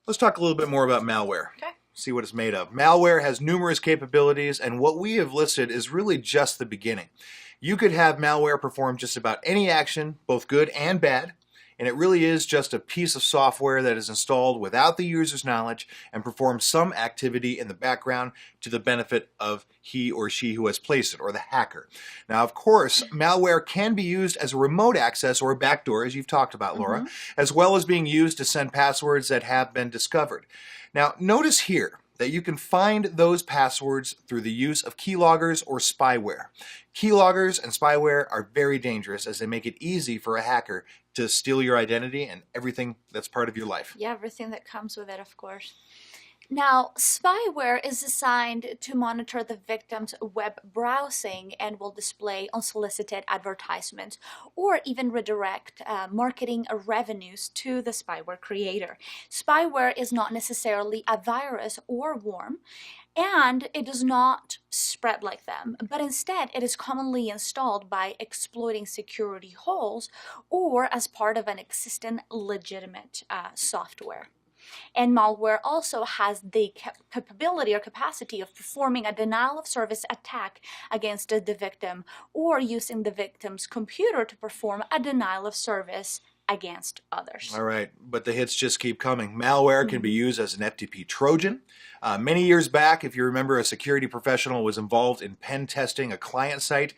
Let's talk a little bit more about malware. Okay. See what it's made of. Malware has numerous capabilities, and what we have listed is really just the beginning. You could have malware perform just about any action, both good and bad, and it really is just a piece of software that is installed without the user's knowledge and performs some activity in the background to the benefit of he or she who has placed it, or the hacker. Now, of course, malware can be used as a remote access or a backdoor, as you've talked about, Laura, as well as being used to send passwords that have been discovered. Now, notice here that you can find those passwords through the use of keyloggers or spyware. Keyloggers and spyware are very dangerous as they make it easy for a hacker to steal your identity and everything that's part of your life. Yeah, everything that comes with it, of course. Now, spyware is designed to monitor the victim's web browsing and will display unsolicited advertisements or even redirect marketing revenues to the spyware creator. Spyware is not necessarily a virus or worm, and it does not spread like them, but instead it is commonly installed by exploiting security holes or as part of an existing legitimate software. And malware also has the capability or capacity of performing a denial of service attack against the victim or using the victim's computer to perform a denial of service against others. All right, but the hits just keep coming. Malware can be used as an FTP Trojan. Many years back, if you remember, a security professional was involved in pen testing a client site.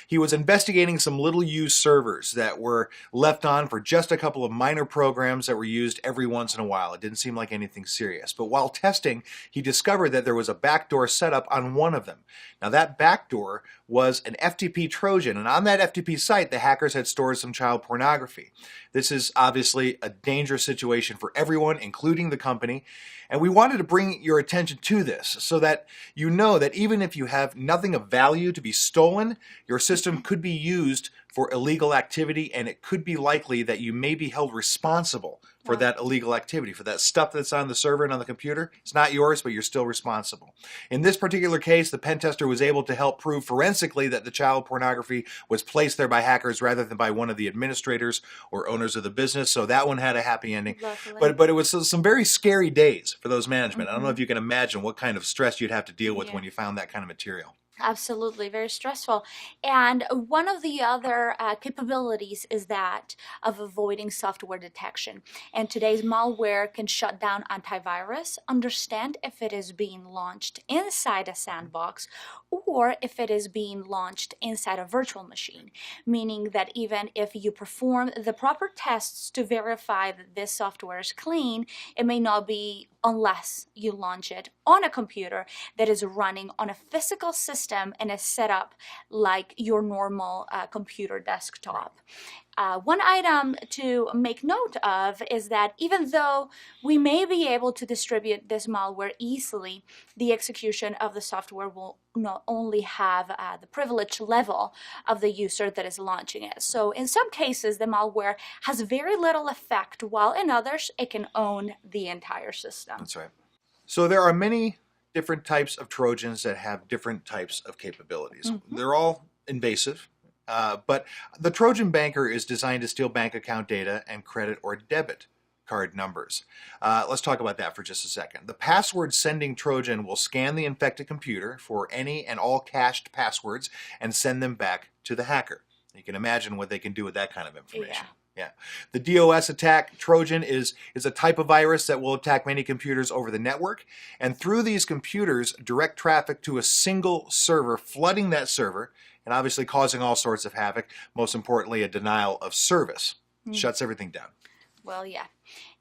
He was investigating some little-used servers that were left on for just a couple of minor programs that were used every once in a while. It didn't seem like anything serious. But while testing, he discovered that there was a backdoor setup on one of them. Now, that backdoor was an FTP Trojan, and on that FTP site, the hackers had stored some child pornography. This is obviously a dangerous situation for everyone, including the company, and we wanted to bring your attention to this so that you know that even if you have nothing of value to be stolen, your system could be used for illegal activity, and it could be likely that you may be held responsible for that illegal activity, for that stuff that's on the server and on the computer. It's not yours, but you're still responsible. In this particular case, the pen tester was able to help prove forensically that the child pornography was placed there by hackers rather than by one of the administrators or owners of the business, so that one had a happy ending. But it was some very scary days for those management. I don't know if you can imagine what kind of stress you'd have to deal with when you found that kind of material. Absolutely, very stressful. And one of the other capabilities is that of avoiding software detection. And today's malware can shut down antivirus, understand if it is being launched inside a sandbox or if it is being launched inside a virtual machine, meaning that even if you perform the proper tests to verify that this software is clean, it may not be unless you launch it on a computer that is running on a physical system and is set up like your normal computer desktop. One item to make note of is that even though we may be able to distribute this malware easily, the execution of the software will not only have the privilege level of the user that is launching it. So in some cases, the malware has very little effect, while in others, it can own the entire system. That's right. So there are many different types of Trojans that have different types of capabilities. They're all invasive. But the Trojan Banker is designed to steal bank account data and credit or debit card numbers. Let's talk about that for just a second. The password sending Trojan will scan the infected computer for any and all cached passwords and send them back to the hacker. You can imagine what they can do with that kind of information. Yeah. The DOS attack Trojan is a type of virus that will attack many computers over the network, and through these computers direct traffic to a single server, flooding that server and obviously causing all sorts of havoc, most importantly a denial of service. Shuts everything down. Well, yeah.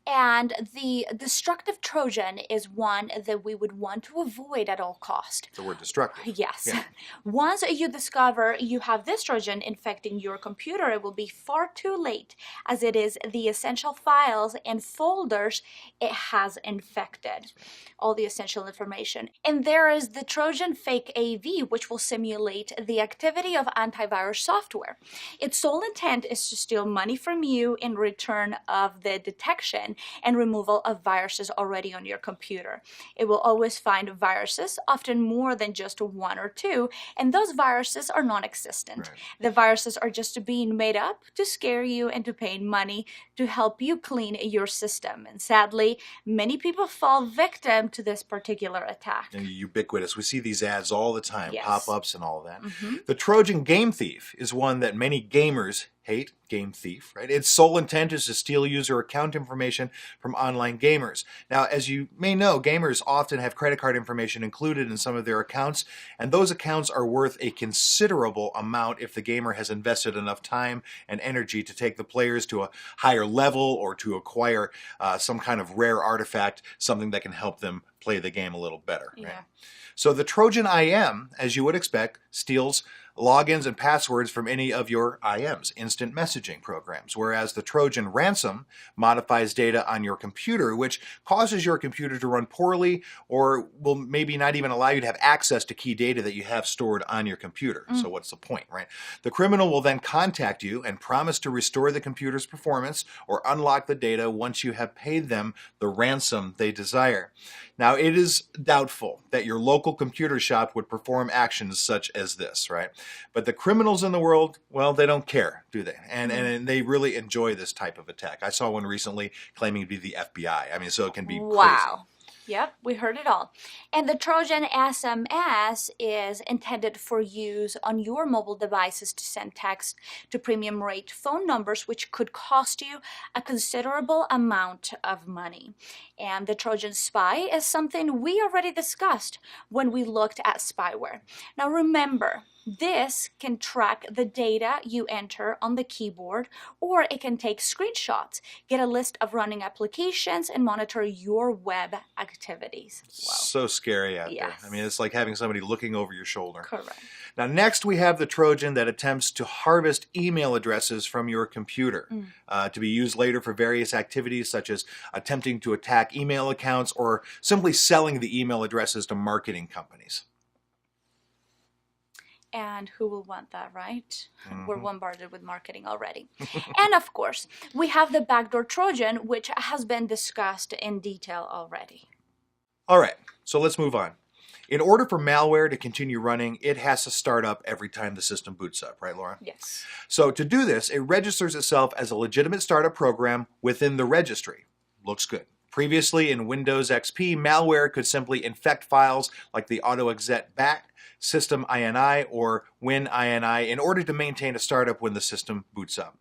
And the destructive Trojan is one that we would want to avoid at all cost. The word destructive. Yes. Yeah. Once you discover you have this Trojan infecting your computer, it will be far too late, as it is the essential files and folders it has infected. All the essential information. And there is the Trojan Fake AV, which will simulate the activity of antivirus software. Its sole intent is to steal money from you in return of the detection detection and removal of viruses already on your computer. It will always find viruses, often more than just one or two, and those viruses are non-existent. Right. The viruses are just being made up to scare you into paying money to help you clean your system. And sadly, many people fall victim to this particular attack. And ubiquitous. We see these ads all the time, Yes. pop-ups and all that. The Trojan Game Thief is one that many gamers hate. Game thief, right? Its sole intent is to steal user account information from online gamers. Now, as you may know, gamers often have credit card information included in some of their accounts, and those accounts are worth a considerable amount if the gamer has invested enough time and energy to take the players to a higher level or to acquire some kind of rare artifact, something that can help them play the game a little better. Yeah. Right? So the Trojan IM, as you would expect, steals logins and passwords from any of your IMs, instant messaging programs, whereas the Trojan ransom modifies data on your computer, which causes your computer to run poorly or will maybe not even allow you to have access to key data that you have stored on your computer. So what's the point, right? The criminal will then contact you and promise to restore the computer's performance or unlock the data once you have paid them the ransom they desire. Now, it is doubtful that your local computer shop would perform actions such as this, right? But the criminals in the world, well, they don't care, do they? And they really enjoy this type of attack. I saw one recently claiming to be the FBI. I mean, so it can be crazy. Wow. Yep, we heard it all. And the Trojan SMS is intended for use on your mobile devices to send text to premium rate phone numbers, which could cost you a considerable amount of money. And the Trojan spy is something we already discussed when we looked at spyware. Now remember, this can track the data you enter on the keyboard, or it can take screenshots, get a list of running applications, and monitor your web activities. Wow. So scary out Yes. there. I mean, it's like having somebody looking over your shoulder. Correct. Now, next we have the Trojan that attempts to harvest email addresses from your computer to be used later for various activities such as attempting to attack email accounts or simply selling the email addresses to marketing companies. And who will want that, right? We're bombarded with marketing already. And of course, we have the backdoor Trojan, which has been discussed in detail already. All right, so let's move on. In order for malware to continue running, it has to start up every time the system boots up, right, Laura? Yes. So to do this, it registers itself as a legitimate startup program within the registry. Looks good. Previously in Windows XP, malware could simply infect files like the AutoExec System INI or WinINI in order to maintain a startup when the system boots up.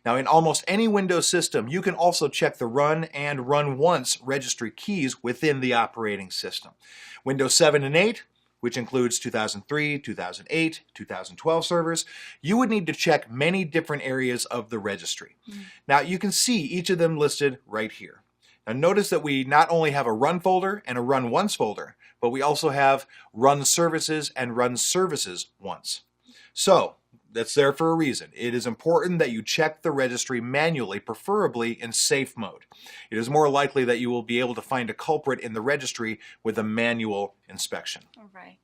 Now, in almost any Windows system, you can also check the run and run once registry keys within the operating system. Windows 7 and 8, which includes 2003, 2008, 2012 servers, you would need to check many different areas of the registry. Now, you can see each of them listed right here. Now, notice that we not only have a run folder and a run once folder, but we also have run services and run services once. So, that's there for a reason. It is important that you check the registry manually, preferably in safe mode. It is more likely that you will be able to find a culprit in the registry with a manual inspection. All right.